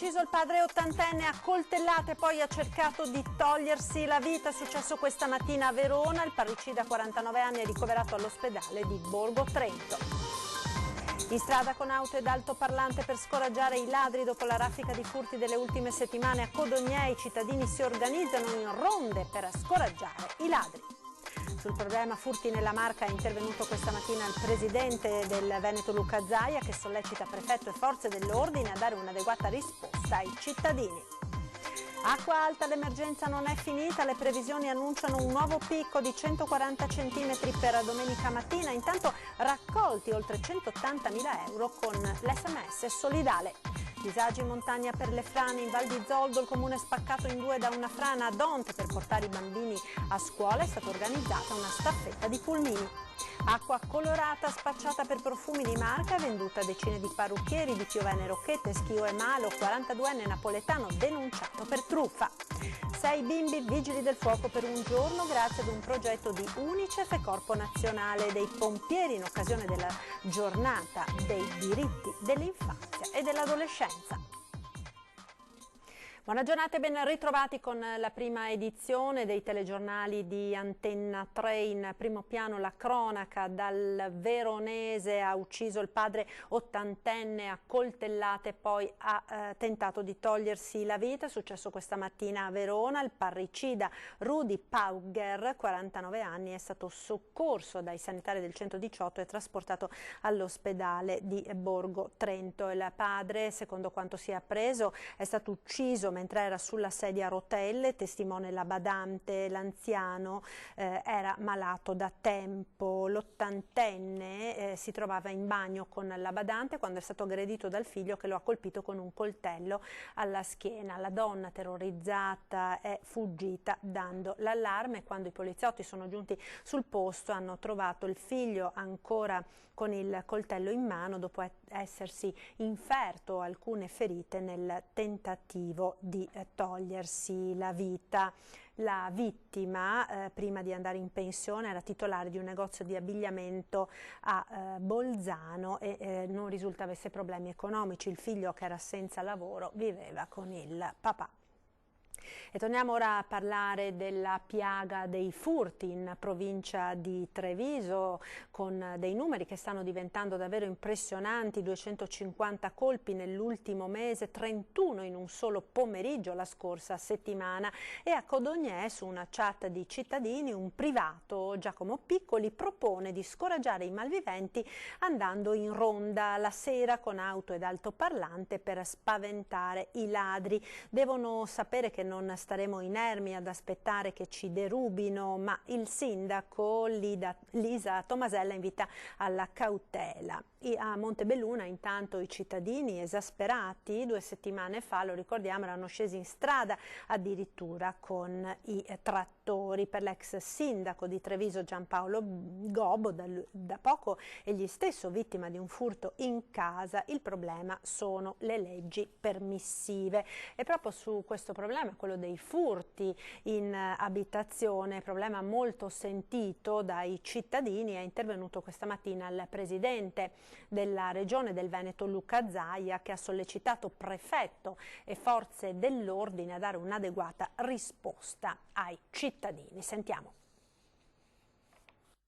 ucciso il padre ottantenne a coltellate, poi ha cercato di togliersi la vita. È successo questa mattina a Verona. Il parricida 49 anni è ricoverato all'ospedale di Borgo Trento. In strada con auto ed altoparlante per scoraggiare i ladri dopo la raffica di furti delle ultime settimane a Codognè. I cittadini si organizzano in ronde per scoraggiare i ladri. Sul problema furti nella Marca è intervenuto questa mattina il presidente del Veneto Luca Zaia, che sollecita prefetto e forze dell'ordine a dare un'adeguata risposta ai cittadini. Acqua alta, l'emergenza non è finita, le previsioni annunciano un nuovo picco di 140 cm per domenica mattina, intanto raccolti oltre 180.000 euro con l'SMS solidale. Disagi in montagna per le frane, in Val di Zoldo il comune è spaccato in due da una frana a Dont. Per portare i bambini a scuola è stata organizzata una staffetta di pulmini. Acqua colorata spacciata per profumi di marca, venduta a decine di parrucchieri di Piovene Rocchette, Schio e Malo. 42enne napoletano denunciato per truffa. 6 bimbi vigili del fuoco per un giorno grazie ad un progetto di Unicef e Corpo Nazionale dei Pompieri in occasione della giornata dei diritti dell'infanzia e dell'adolescenza. Buona giornata e ben ritrovati con la prima edizione dei telegiornali di Antenna 3. In primo piano la cronaca: dal veronese ha ucciso il padre ottantenne a coltellate, poi ha tentato di togliersi la vita. È successo questa mattina a Verona. Il parricida Rudi Paugger, 49 anni, è stato soccorso dai sanitari del 118 e trasportato all'ospedale di Borgo Trento. Il padre, secondo quanto si è appreso, è stato ucciso mentre era sulla sedia a rotelle. Testimone la badante, l'anziano era malato da tempo. L'ottantenne si trovava in bagno con la badante quando è stato aggredito dal figlio, che lo ha colpito con un coltello alla schiena. La donna, terrorizzata, è fuggita dando l'allarme. Quando i poliziotti sono giunti sul posto hanno trovato il figlio ancora con il coltello in mano, dopo essersi inferto alcune ferite nel tentativo di togliersi la vita. La vittima, prima di andare in pensione, era titolare di un negozio di abbigliamento a Bolzano e non risulta avesse problemi economici. Il figlio, che era senza lavoro, viveva con il papà. E torniamo ora a parlare della piaga dei furti in provincia di Treviso, con dei numeri che stanno diventando davvero impressionanti: 250 colpi nell'ultimo mese, 31 in un solo pomeriggio la scorsa settimana. E a Codognè, su una chat di cittadini, un privato, Giacomo Piccoli, propone di scoraggiare i malviventi andando in ronda la sera con auto ed altoparlante per spaventare i ladri. Devono sapere che non staremo inermi ad aspettare che ci derubino, ma il sindaco Lisa Tomasella invita alla cautela. A Montebelluna intanto i cittadini, esasperati, 2 settimane fa, lo ricordiamo, erano scesi in strada addirittura con i trattori. Per l'ex sindaco di Treviso Giampaolo Gobbo, da poco egli stesso vittima di un furto in casa. Il problema sono le leggi permissive, e proprio su questo problema, quello dei furti in abitazione, problema molto sentito dai cittadini, è intervenuto questa mattina il presidente della Regione del Veneto Luca Zaia, che ha sollecitato prefetto e forze dell'ordine a dare un'adeguata risposta ai cittadini. Sentiamo.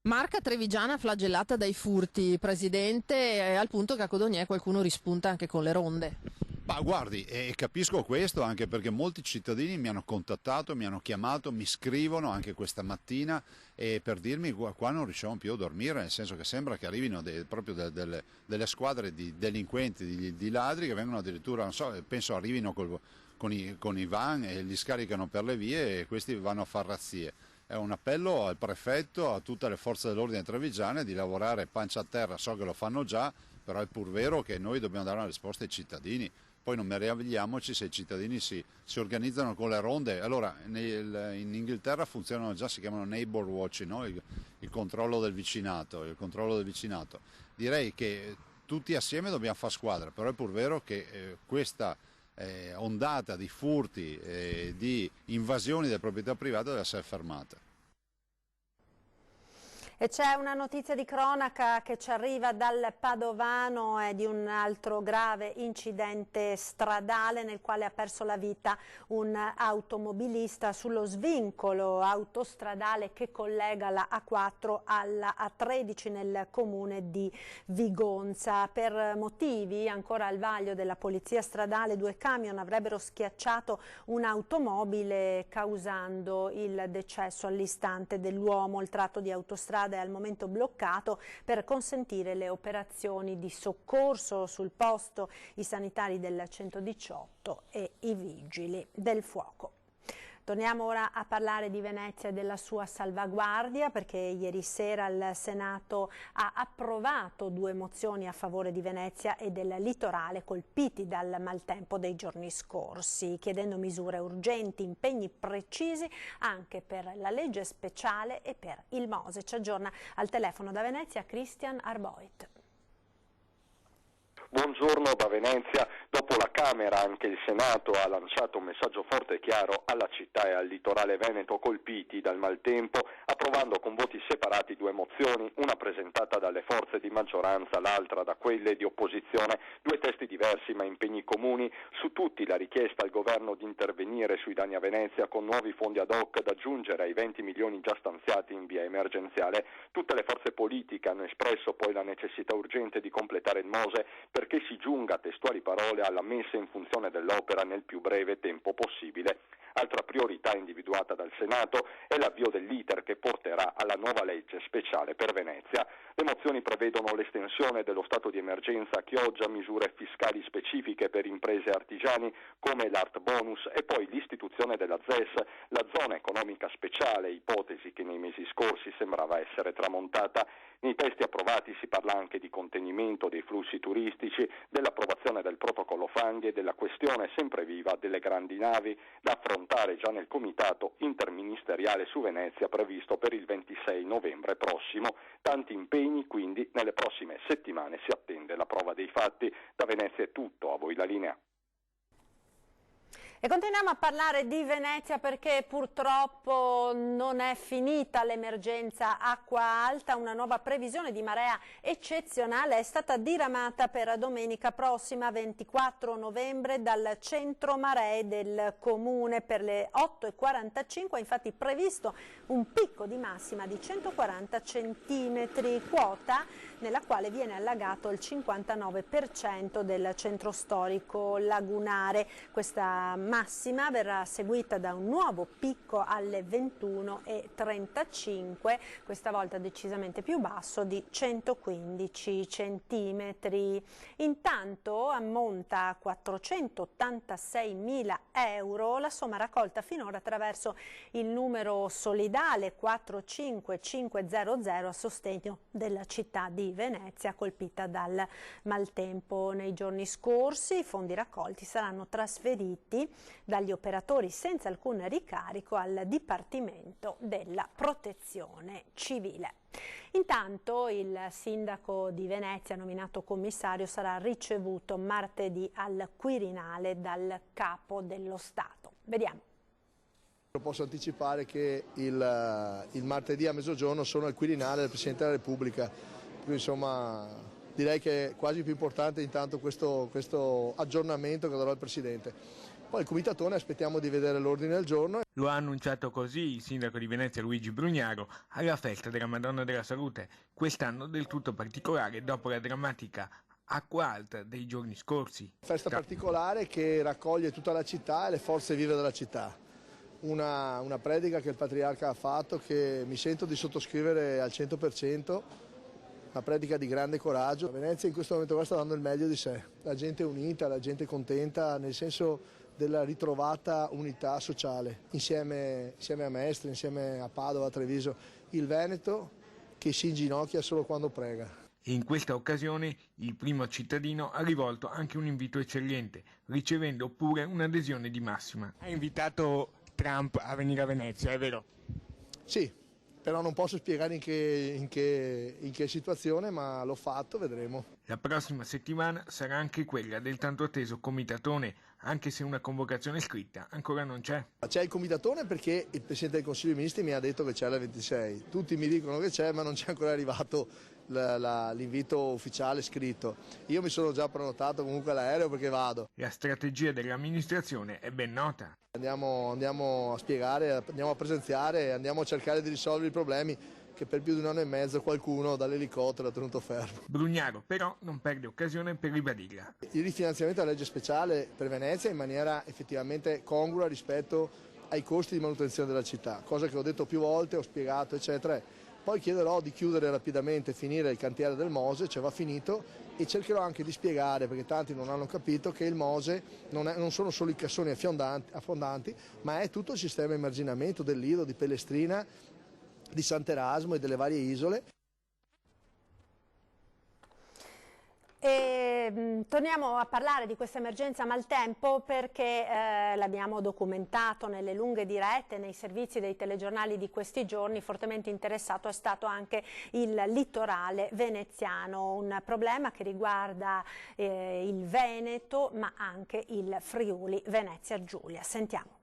Marca trevigiana flagellata dai furti, presidente, al punto che a Codognè qualcuno rispunta anche con le ronde. Ma guardi, capisco questo, anche perché molti cittadini mi hanno contattato, mi hanno chiamato, mi scrivono anche questa mattina per dirmi qua non riusciamo più a dormire, nel senso che sembra che arrivino proprio delle squadre di delinquenti, di ladri, che vengono addirittura, non so, penso arrivino con i van e li scaricano per le vie e questi vanno a far razzie. È un appello al prefetto, a tutte le forze dell'ordine trevigiane di lavorare pancia a terra. So che lo fanno già, però è pur vero che noi dobbiamo dare una risposta ai cittadini. Poi non meravigliamoci se i cittadini si organizzano con le ronde. Allora, in Inghilterra funzionano già, si chiamano neighbor watching, no? il controllo del vicinato. Direi che tutti assieme dobbiamo fare squadra, però è pur vero che questa ondata di furti e di invasioni delle proprietà private deve essere fermata. E c'è una notizia di cronaca che ci arriva dal Padovano e di un altro grave incidente stradale nel quale ha perso la vita un automobilista sullo svincolo autostradale che collega la A4 alla A13 nel comune di Vigonza. Per motivi ancora al vaglio della polizia stradale, 2 camion avrebbero schiacciato un'automobile causando il decesso all'istante dell'uomo. Il tratto di autostrada è al momento bloccato per consentire le operazioni di soccorso. Sul posto i sanitari del 118 e i vigili del fuoco. Torniamo ora a parlare di Venezia e della sua salvaguardia, perché ieri sera il Senato ha approvato 2 mozioni a favore di Venezia e del litorale colpiti dal maltempo dei giorni scorsi, chiedendo misure urgenti, impegni precisi anche per la legge speciale e per il Mose. Ci aggiorna al telefono da Venezia Christian Arboit. Buongiorno da Venezia. Dopo la Camera anche il Senato ha lanciato un messaggio forte e chiaro alla città e al litorale veneto colpiti dal maltempo, approvando con voti separati 2 mozioni, una presentata dalle forze di maggioranza, l'altra da quelle di opposizione, 2 testi diversi ma impegni comuni. Su tutti la richiesta al governo di intervenire sui danni a Venezia con nuovi fondi ad hoc da aggiungere ai 20 milioni già stanziati in via emergenziale. Tutte le forze politiche hanno espresso poi la necessità urgente di completare il Mose perché si giunga, testuali parole, alla messa in funzione dell'opera nel più breve tempo possibile. Altra priorità individuata dal Senato è l'avvio dell'iter che porterà alla nuova legge speciale per Venezia. Le mozioni prevedono l'estensione dello stato di emergenza a Chioggia, misure fiscali specifiche per imprese e artigiani come l'art bonus e poi l'istituzione della ZES, la zona economica speciale, ipotesi che nei mesi scorsi sembrava essere tramontata. Nei testi approvati si parla anche di contenimento dei flussi turistici, dell'approvazione del protocollo fanghi e della questione sempre viva delle grandi navi da affrontare già nel comitato interministeriale su Venezia previsto per il 26 novembre prossimo. Tanti impegni, quindi nelle prossime settimane si attende la prova dei fatti. Da Venezia è tutto, a voi la linea. E continuiamo a parlare di Venezia perché purtroppo non è finita l'emergenza acqua alta. Una nuova previsione di marea eccezionale è stata diramata per domenica prossima 24 novembre dal centro maree del comune. Per le 8:45 è infatti previsto un picco di massima di 140 centimetri, quota nella quale viene allagato il 59% del centro storico lagunare. Questa massima verrà seguita da un nuovo picco alle 21:35, questa volta decisamente più basso, di 115 centimetri. Intanto ammonta a 486.000 euro la somma raccolta finora attraverso il numero solidale 45500 a sostegno della città di Venezia colpita dal maltempo nei giorni scorsi. I fondi raccolti saranno trasferiti dagli operatori senza alcun ricarico al Dipartimento della Protezione Civile. Intanto il sindaco di Venezia, nominato commissario, sarà ricevuto martedì al Quirinale dal Capo dello Stato. Vediamo. Posso anticipare che il martedì a mezzogiorno sono al Quirinale del Presidente della Repubblica, quindi insomma direi che è quasi più importante intanto questo aggiornamento che darò al Presidente. Poi il comitatone aspettiamo di vedere l'ordine del giorno. Lo ha annunciato così il sindaco di Venezia Luigi Brugnaro alla festa della Madonna della Salute, quest'anno del tutto particolare dopo la drammatica acqua alta dei giorni scorsi. Festa particolare che raccoglie tutta la città e le forze vive della città. Una predica che il Patriarca ha fatto che mi sento di sottoscrivere al 100%, una predica di grande coraggio. Venezia in questo momento qua sta dando il meglio di sé, la gente è unita, la gente è contenta nel senso della ritrovata unità sociale, insieme a Mestre, insieme a Padova, a Treviso, il Veneto che si inginocchia solo quando prega. In questa occasione il primo cittadino ha rivolto anche un invito eccellente, ricevendo pure un'adesione di massima. Ha invitato Trump a venire a Venezia, è vero? Sì, però non posso spiegare in che situazione, ma l'ho fatto, vedremo. La prossima settimana sarà anche quella del tanto atteso comitatone, anche se una convocazione scritta ancora non c'è. C'è il comitatone perché il Presidente del Consiglio dei Ministri mi ha detto che c'è la 26, tutti mi dicono che c'è, ma non c'è ancora arrivato l'invito ufficiale scritto. Io mi sono già prenotato comunque all'aereo perché vado. La strategia dell'amministrazione è ben nota. Andiamo a spiegare, andiamo a presenziare, andiamo a cercare di risolvere i problemi che per più di un anno e mezzo qualcuno dall'elicottero ha tenuto fermo. Brugnaro però non perde occasione per ribadirla. Il rifinanziamento della legge speciale per Venezia in maniera effettivamente congrua rispetto ai costi di manutenzione della città, cosa che ho detto più volte, ho spiegato eccetera. Poi chiederò di chiudere rapidamente, finire il cantiere del Mose, cioè va finito, e cercherò anche di spiegare, perché tanti non hanno capito, che il Mose non sono solo i cassoni affondanti, ma è tutto il sistema di emarginamento del Lido, di Pellestrina, di Sant'Erasmo e delle varie isole. Torniamo a parlare di questa emergenza maltempo perché l'abbiamo documentato nelle lunghe dirette, nei servizi dei telegiornali di questi giorni. Fortemente interessato è stato anche il litorale veneziano, un problema che riguarda il Veneto ma anche il Friuli Venezia Giulia. Sentiamo.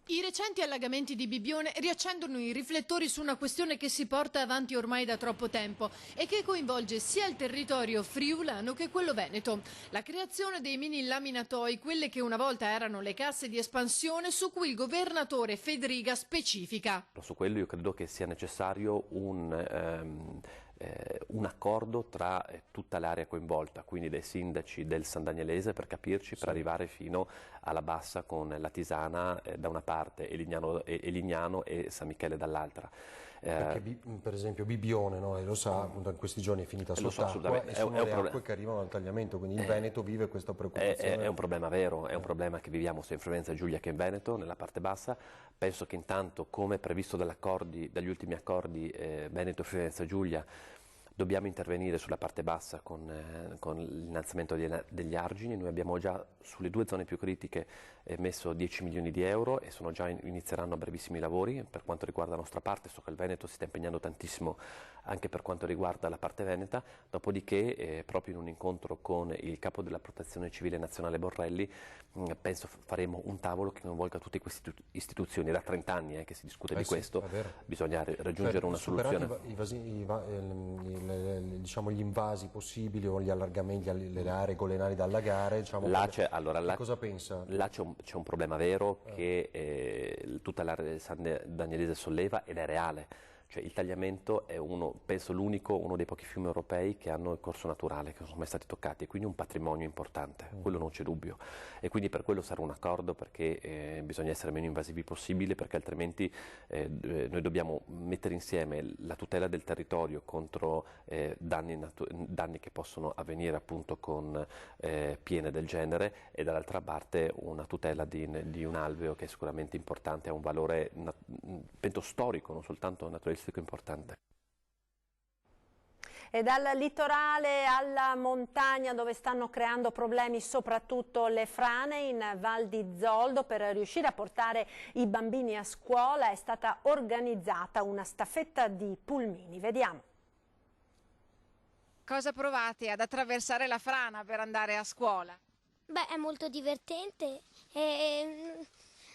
I recenti allagamenti di Bibbione riaccendono i riflettori su una questione che si porta avanti ormai da troppo tempo e che coinvolge sia il territorio friulano che quello veneto. La creazione dei mini laminatoi, quelle che una volta erano le casse di espansione su cui il governatore Fedriga specifica. Su quello io credo che sia necessario un accordo tra tutta l'area coinvolta, quindi dai sindaci del San Danielese per capirci, per arrivare fino alla Bassa con la Tisana da una parte e Lignano e San Michele dall'altra. Perché per esempio Bibbione, no? E lo sa, appunto in questi giorni è finita sott'acqua e sono le acque che arrivano al tagliamento, quindi il Veneto vive questa preoccupazione. È un problema vero, è un problema che viviamo sia in Friuli Giulia che in Veneto, nella parte bassa. Penso che intanto, come previsto dagli ultimi accordi Veneto e Friuli Giulia, dobbiamo intervenire sulla parte bassa con l'innalzamento degli argini. Noi abbiamo già sulle due zone più critiche messo 10 milioni di euro e inizieranno a brevissimi lavori. Per quanto riguarda la nostra parte, so che il Veneto si sta impegnando tantissimo anche per quanto riguarda la parte veneta, dopodiché proprio in un incontro con il capo della Protezione Civile Nazionale Borrelli penso faremo un tavolo che coinvolga tutte queste istituzioni. Da 30 anni che si discute di questo, bisogna raggiungere una soluzione. Diciamo gli invasi possibili o gli allargamenti, le aree golenali da allagare, diciamo, cosa pensa? Là c'è un problema vero che tutta l'area del San Danielese solleva ed è reale. Cioè, il tagliamento è penso uno dei pochi fiumi europei che hanno il corso naturale, che non sono mai stati toccati, e quindi un patrimonio importante, quello non c'è dubbio. E quindi per quello sarà un accordo, perché bisogna essere meno invasivi possibile, perché altrimenti noi dobbiamo mettere insieme la tutela del territorio contro danni che possono avvenire appunto con piene del genere, e dall'altra parte una tutela di un alveo che è sicuramente importante, ha un valore penso storico, non soltanto naturalistico importante. E dal litorale alla montagna, dove stanno creando problemi soprattutto le frane, in Val di Zoldo, per riuscire a portare i bambini a scuola è stata organizzata una staffetta di pulmini. Vediamo. Cosa provate ad attraversare la frana per andare a scuola? Beh, è molto divertente e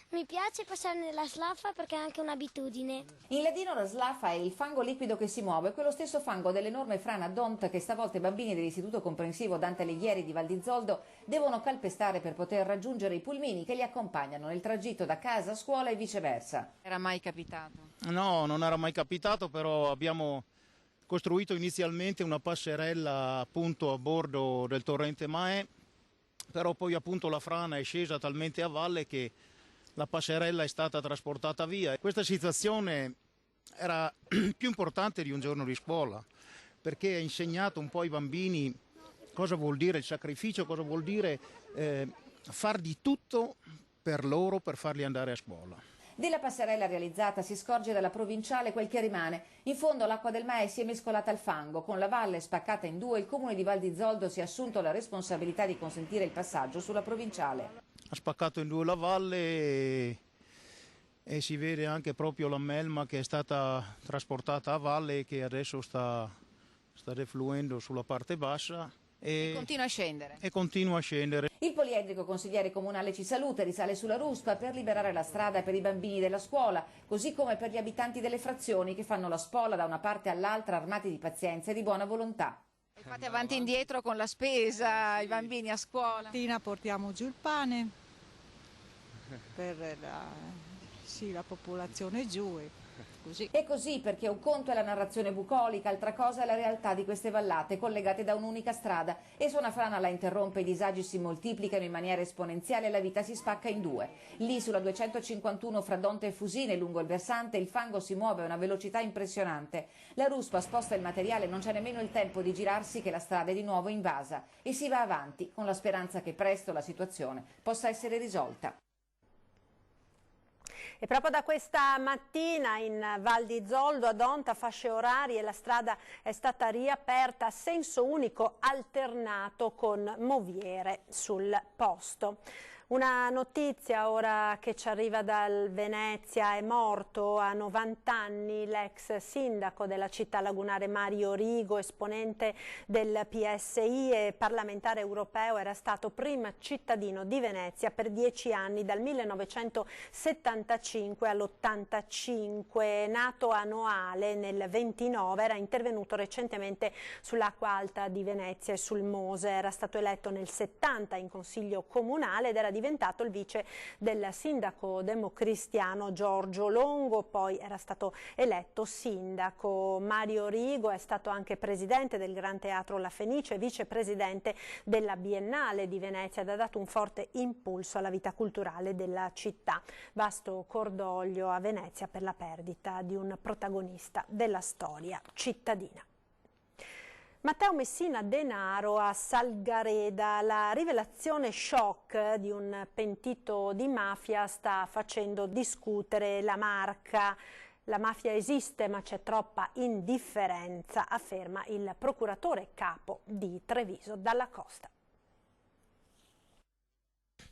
mi piace passare nella slaffa perché è anche un'abitudine. In ladino la slaffa è il fango liquido che si muove, quello stesso fango dell'enorme frana Dont che stavolta i bambini dell'Istituto Comprensivo Dante Alighieri di Val di Zoldo devono calpestare per poter raggiungere i pulmini che li accompagnano nel tragitto da casa a scuola e viceversa. Era mai capitato? No, non era mai capitato, però abbiamo costruito inizialmente una passerella appunto a bordo del torrente Mae, però poi appunto la frana è scesa talmente a valle che la passerella è stata trasportata via. Questa situazione era più importante di un giorno di scuola, perché ha insegnato un po' ai bambini cosa vuol dire il sacrificio, cosa vuol dire far di tutto per loro per farli andare a scuola. Della passerella realizzata si scorge dalla provinciale quel che rimane. In fondo l'acqua del Mae si è mescolata al fango. Con la valle spaccata in due, il comune di Val di Zoldo si è assunto la responsabilità di consentire il passaggio sulla provinciale. Ha spaccato in due la valle e si vede anche proprio la melma che è stata trasportata a valle e che adesso sta defluendo sulla parte bassa. E continua a scendere. E continua a scendere. Il poliedrico consigliere comunale Cisalute risale sulla ruspa per liberare la strada per i bambini della scuola, così come per gli abitanti delle frazioni che fanno la spola da una parte all'altra armati di pazienza e di buona volontà. E fate avanti e indietro con la spesa, i bambini a scuola. Mattina portiamo giù il pane per la popolazione giù. Così. E così, perché un conto è la narrazione bucolica, altra cosa è la realtà di queste vallate collegate da un'unica strada, e se una frana la interrompe i disagi si moltiplicano in maniera esponenziale e la vita si spacca in due. Lì sulla 251 fra Donte e Fusine, lungo il versante, il fango si muove a una velocità impressionante. La ruspa sposta il materiale, non c'è nemmeno il tempo di girarsi che la strada è di nuovo invasa, e si va avanti con la speranza che presto la situazione possa essere risolta. E proprio da questa mattina in Val di Zoldo, ad Onta, fasce orarie, la strada è stata riaperta a senso unico alternato con moviere sul posto. Una notizia ora che ci arriva dal Venezia: è morto a 90 anni l'ex sindaco della città lagunare Mario Rigo, esponente del PSI e parlamentare europeo. Era stato prima cittadino di Venezia per 10 anni, dal 1975 all'85. Nato a Noale nel 29, era intervenuto recentemente sull'acqua alta di Venezia e sul Mose. Era stato eletto nel 70 in consiglio comunale ed era diventato il vice del sindaco democristiano Giorgio Longo, poi era stato eletto sindaco. Mario Rigo è stato anche presidente del Gran Teatro La Fenice, vicepresidente della Biennale di Venezia, ed ha dato un forte impulso alla vita culturale della città. Vasto cordoglio a Venezia per la perdita di un protagonista della storia cittadina. Matteo Messina Denaro a Salgareda. La rivelazione shock di un pentito di mafia sta facendo discutere la Marca. La mafia esiste, ma c'è troppa indifferenza, afferma il procuratore capo di Treviso Dalla Costa.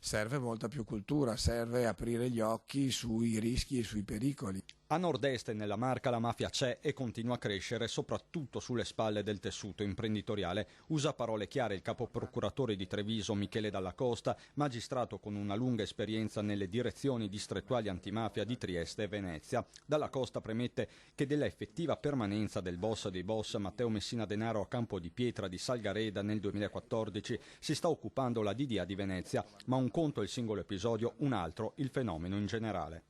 Serve molta più cultura, serve aprire gli occhi sui rischi e sui pericoli. A nord-est e nella Marca la mafia c'è e continua a crescere, soprattutto sulle spalle del tessuto imprenditoriale. Usa parole chiare il capo procuratore di Treviso Michele Dalla Costa, magistrato con una lunga esperienza nelle direzioni distrettuali antimafia di Trieste e Venezia. Dalla Costa premette che della effettiva permanenza del boss dei boss Matteo Messina Denaro a Campo di Pietra di Salgareda nel 2014 si sta occupando la DDA di Venezia, ma un conto è il singolo episodio, un altro il fenomeno in generale.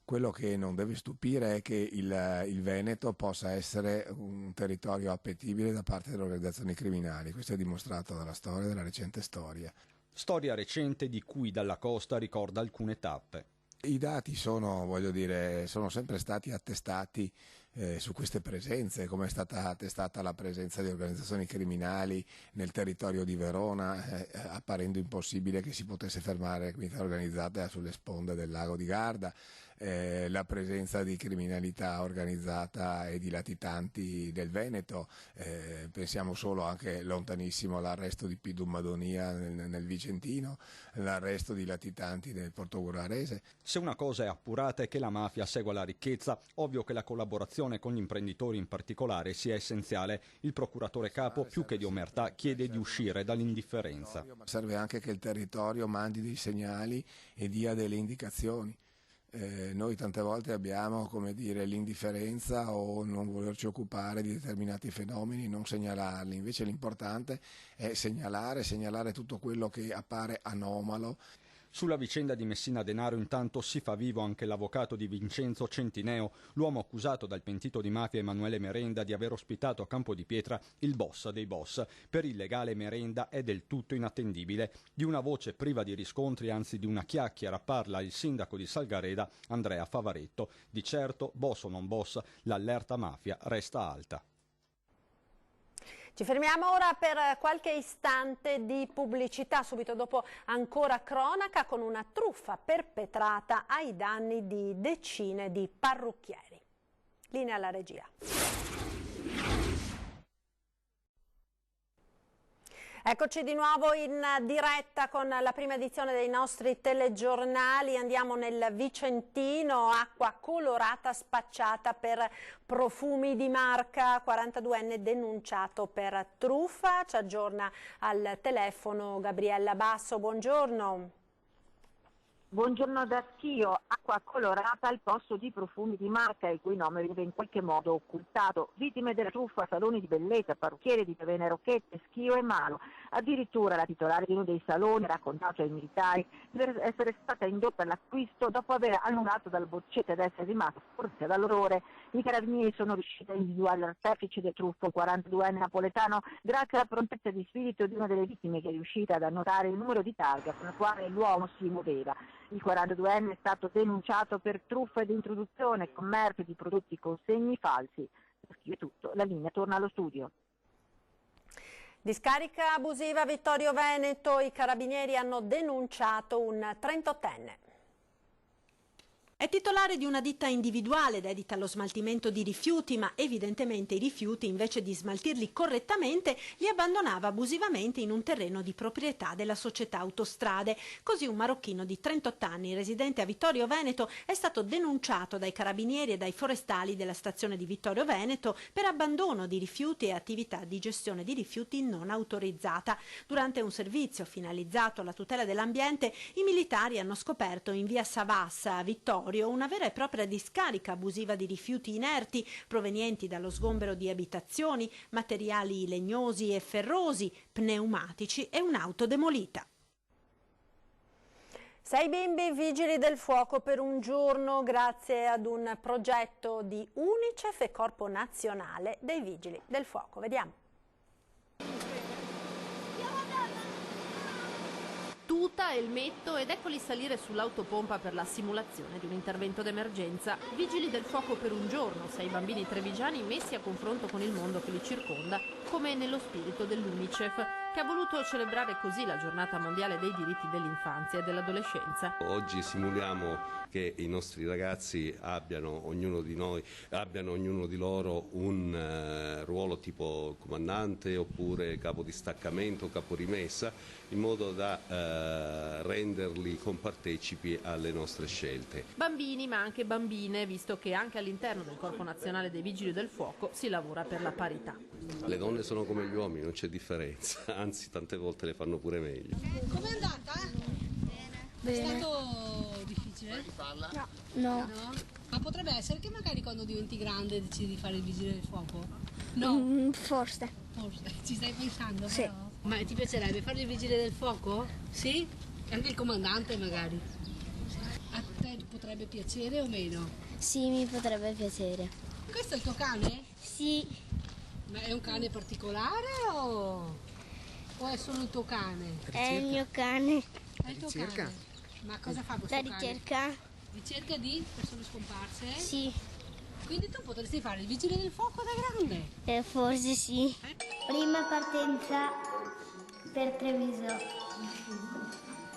Quello che non deve stupire è che il Veneto possa essere un territorio appetibile da parte delle organizzazioni criminali. Questo è dimostrato dalla storia, dalla recente storia. Storia recente di cui Dalla Costa ricorda alcune tappe. I dati sono sempre stati attestati su queste presenze, come è stata attestata la presenza di organizzazioni criminali nel territorio di Verona, apparendo impossibile che si potesse fermare la criminalità organizzata sulle sponde del lago di Garda. La presenza di criminalità organizzata e di latitanti del Veneto, pensiamo solo anche lontanissimo all'arresto di Pidum Madonia nel Vicentino, l'arresto di latitanti nel Portogruarese. Se una cosa è appurata è che la mafia segua la ricchezza, ovvio che la collaborazione con gli imprenditori in particolare sia essenziale. Il procuratore capo, più che di omertà, chiede di uscire dall'indifferenza. Ma serve anche che il territorio mandi dei segnali e dia delle indicazioni. Noi tante volte abbiamo, come dire, l'indifferenza o non volerci occupare di determinati fenomeni, non segnalarli. Invece l'importante è segnalare tutto quello che appare anomalo. Sulla vicenda di Messina Denaro intanto si fa vivo anche l'avvocato di Vincenzo Centineo, l'uomo accusato dal pentito di mafia Emanuele Merenda di aver ospitato a Campo di Pietra il boss dei boss. Per il legale Merenda è del tutto inattendibile. Di una voce priva di riscontri, anzi di una chiacchiera, parla il sindaco di Salgareda Andrea Favaretto. Di certo, boss o non boss, l'allerta mafia resta alta. Ci fermiamo ora per qualche istante di pubblicità, subito dopo ancora cronaca con una truffa perpetrata ai danni di decine di parrucchieri. Linea alla regia. Eccoci di nuovo in diretta con la prima edizione dei nostri telegiornali. Andiamo nel Vicentino, acqua colorata spacciata per profumi di marca, 42enne denunciato per truffa. Ci aggiorna al telefono Gabriella Basso, buongiorno. Buongiorno da Schio, acqua colorata al posto di profumi di marca il cui nome viene in qualche modo occultato. Vittime della truffa, saloni di bellezza, parrucchieri di Pavene Rocchette, Schio e Malo. Addirittura la titolare di uno dei saloni ha raccontato ai militari di essere stata indotta all'acquisto dopo aver annullato dal boccetto ed essere rimasta forse dall'orrore. I carabinieri sono riusciti a individuare l'artefice del truffo, 42enne napoletano, grazie alla prontezza di spirito di una delle vittime che è riuscita ad annotare il numero di targa con il quale l'uomo si muoveva. Il 42enne è stato denunciato per truffa ed introduzione e commercio di prodotti con segni falsi. È tutto, la linea torna allo studio. Discarica abusiva Vittorio Veneto, i carabinieri hanno denunciato un 38enne. È titolare di una ditta individuale dedita allo smaltimento di rifiuti, ma evidentemente i rifiuti, invece di smaltirli correttamente, li abbandonava abusivamente in un terreno di proprietà della società Autostrade. Così un marocchino di 38 anni, residente a Vittorio Veneto, è stato denunciato dai carabinieri e dai forestali della stazione di Vittorio Veneto per abbandono di rifiuti e attività di gestione di rifiuti non autorizzata. Durante un servizio finalizzato alla tutela dell'ambiente, i militari hanno scoperto in via Savassa a Vittorio una vera e propria discarica abusiva di rifiuti inerti provenienti dallo sgombero di abitazioni, materiali legnosi e ferrosi, pneumatici e un'auto demolita. 6 bimbi vigili del fuoco per un giorno grazie ad un progetto di Unicef e Corpo Nazionale dei Vigili del Fuoco. Vediamo. Tuta, elmetto ed eccoli salire sull'autopompa per la simulazione di un intervento d'emergenza. Vigili del fuoco per un giorno, 6 bambini trevigiani messi a confronto con il mondo che li circonda, come nello spirito dell'Unicef, che ha voluto celebrare così la giornata mondiale dei diritti dell'infanzia e dell'adolescenza. Oggi simuliamo che i nostri ragazzi abbiano ognuno di loro un ruolo tipo comandante oppure capo distaccamento, capo rimessa, in modo da renderli compartecipi alle nostre scelte. Bambini ma anche bambine, visto che anche all'interno del Corpo Nazionale dei Vigili del Fuoco si lavora per la parità. Le donne sono come gli uomini, non c'è differenza, anzi tante volte le fanno pure meglio. Com'è andata? Bene. È stato difficile? No. Ma potrebbe essere che magari quando diventi grande decidi di fare il vigile del fuoco? No? Forse. Ci stai pensando? Sì. Però? Ma ti piacerebbe fare il vigile del fuoco? Sì? E anche il comandante magari? A te potrebbe piacere o meno? Sì, mi potrebbe piacere. Questo è il tuo cane? Sì. Ma è un cane particolare o è solo il tuo cane? È il mio cane. È il tuo cane? Ma cosa fa questo cane? La ricerca. Ricerca di persone scomparse? Sì. Quindi tu potresti fare il vigile del fuoco da grande? Forse sì. Prima partenza per Treviso.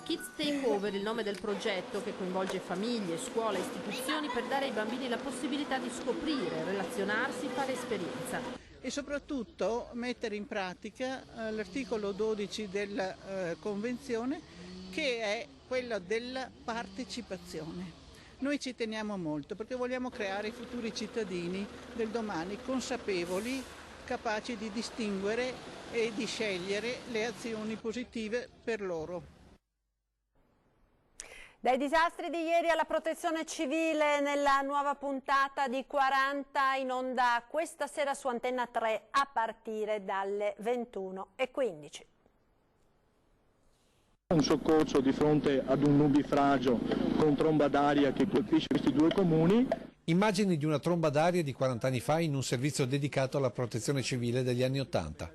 Kids Takeover, il nome del progetto che coinvolge famiglie, scuole e istituzioni per dare ai bambini la possibilità di scoprire, relazionarsi, fare esperienza. E soprattutto mettere in pratica l'articolo 12 della Convenzione, che è quello della partecipazione. Noi ci teniamo molto perché vogliamo creare i futuri cittadini del domani consapevoli, capaci di distinguere e di scegliere le azioni positive per loro. Dai disastri di ieri alla protezione civile nella nuova puntata di 40 in onda questa sera su Antenna 3 a partire dalle 21:15. Un soccorso di fronte ad un nubifragio con tromba d'aria che colpisce questi due comuni. Immagini di una tromba d'aria di 40 anni fa in un servizio dedicato alla protezione civile degli anni 80.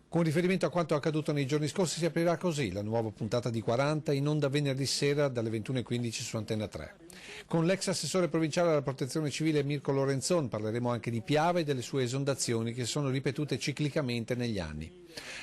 Con riferimento a quanto accaduto nei giorni scorsi si aprirà così la nuova puntata di 40 in onda venerdì sera dalle 21:15 su Antenna 3. Con l'ex assessore provinciale alla protezione civile Mirko Lorenzon parleremo anche di Piave e delle sue esondazioni che sono ripetute ciclicamente negli anni.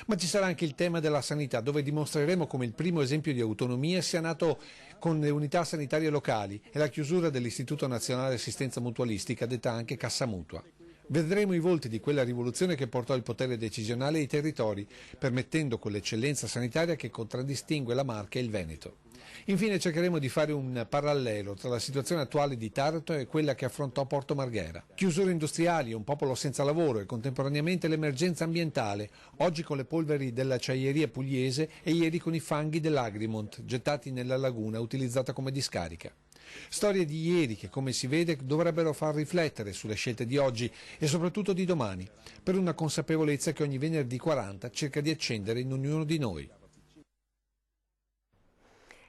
Ma ci sarà anche il tema della sanità, dove dimostreremo come il primo esempio di autonomia sia nato con le unità sanitarie locali e la chiusura dell'Istituto Nazionale Assistenza Mutualistica, detta anche Cassa Mutua. Vedremo i volti di quella rivoluzione che portò il potere decisionale ai territori, permettendo quell'eccellenza sanitaria che contraddistingue la Marca e il Veneto. Infine cercheremo di fare un parallelo tra la situazione attuale di Taranto e quella che affrontò Porto Marghera. Chiusure industriali, un popolo senza lavoro e contemporaneamente l'emergenza ambientale, oggi con le polveri dell'acciaieria pugliese e ieri con i fanghi dell'Agrimont gettati nella laguna utilizzata come discarica. Storie di ieri che, come si vede, dovrebbero far riflettere sulle scelte di oggi e soprattutto di domani, per una consapevolezza che ogni venerdì 40 cerca di accendere in ognuno di noi.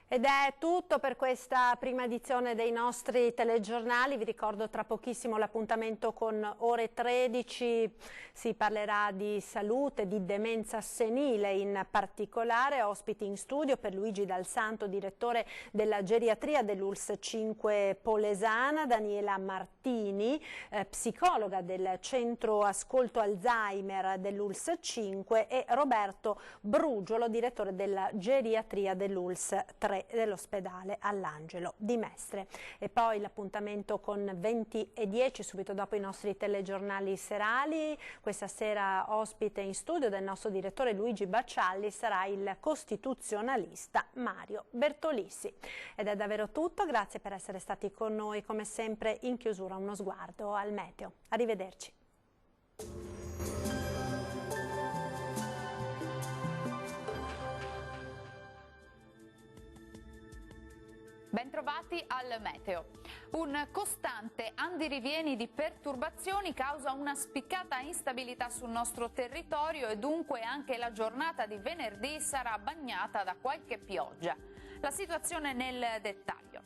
Ed è tutto per questa prima edizione dei nostri telegiornali. Vi ricordo tra pochissimo l'appuntamento con Ore 13, si parlerà di salute, di demenza senile in particolare. Ospiti in studio per Luigi Dal Santo, direttore della geriatria dell'ULSS 5 Polesana, Daniela Martini, psicologa del centro ascolto Alzheimer dell'ULSS 5 e Roberto Brugiolo, direttore della geriatria dell'ULSS 3 dell'ospedale All'Angelo di Mestre. E poi l'appuntamento con 20:10 subito dopo i nostri telegiornali serali. Questa sera ospite in studio del nostro direttore Luigi Baccialli sarà il costituzionalista Mario Bertolissi. Ed è davvero tutto, grazie per essere stati con noi. Come sempre in chiusura uno sguardo al meteo. Arrivederci. Bentrovati al meteo. Un costante andirivieni di perturbazioni causa una spiccata instabilità sul nostro territorio e dunque anche la giornata di venerdì sarà bagnata da qualche pioggia. La situazione nel dettaglio.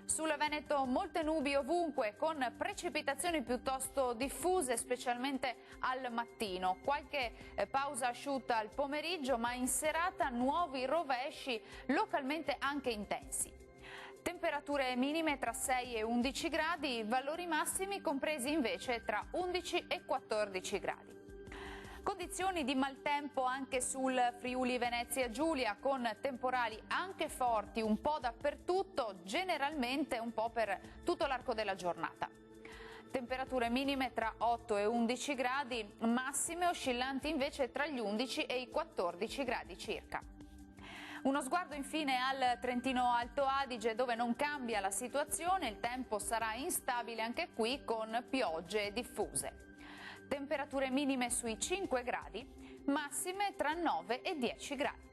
Sul Veneto molte nubi ovunque, con precipitazioni piuttosto diffuse, specialmente al mattino. Qualche pausa asciutta al pomeriggio, ma in serata nuovi rovesci localmente anche intensi. Temperature minime tra 6 e 11 gradi, valori massimi compresi invece tra 11 e 14 gradi. Condizioni di maltempo anche sul Friuli Venezia Giulia, con temporali anche forti un po' dappertutto, generalmente un po' per tutto l'arco della giornata. Temperature minime tra 8 e 11 gradi, massime oscillanti invece tra gli 11 e i 14 gradi circa. Uno sguardo infine al Trentino Alto Adige, dove non cambia la situazione, il tempo sarà instabile anche qui con piogge diffuse. Temperature minime sui 5 gradi, massime tra 9 e 10 gradi.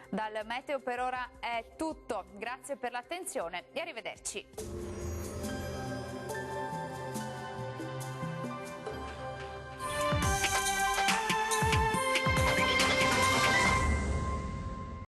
Dal meteo per ora è tutto, grazie per l'attenzione e arrivederci.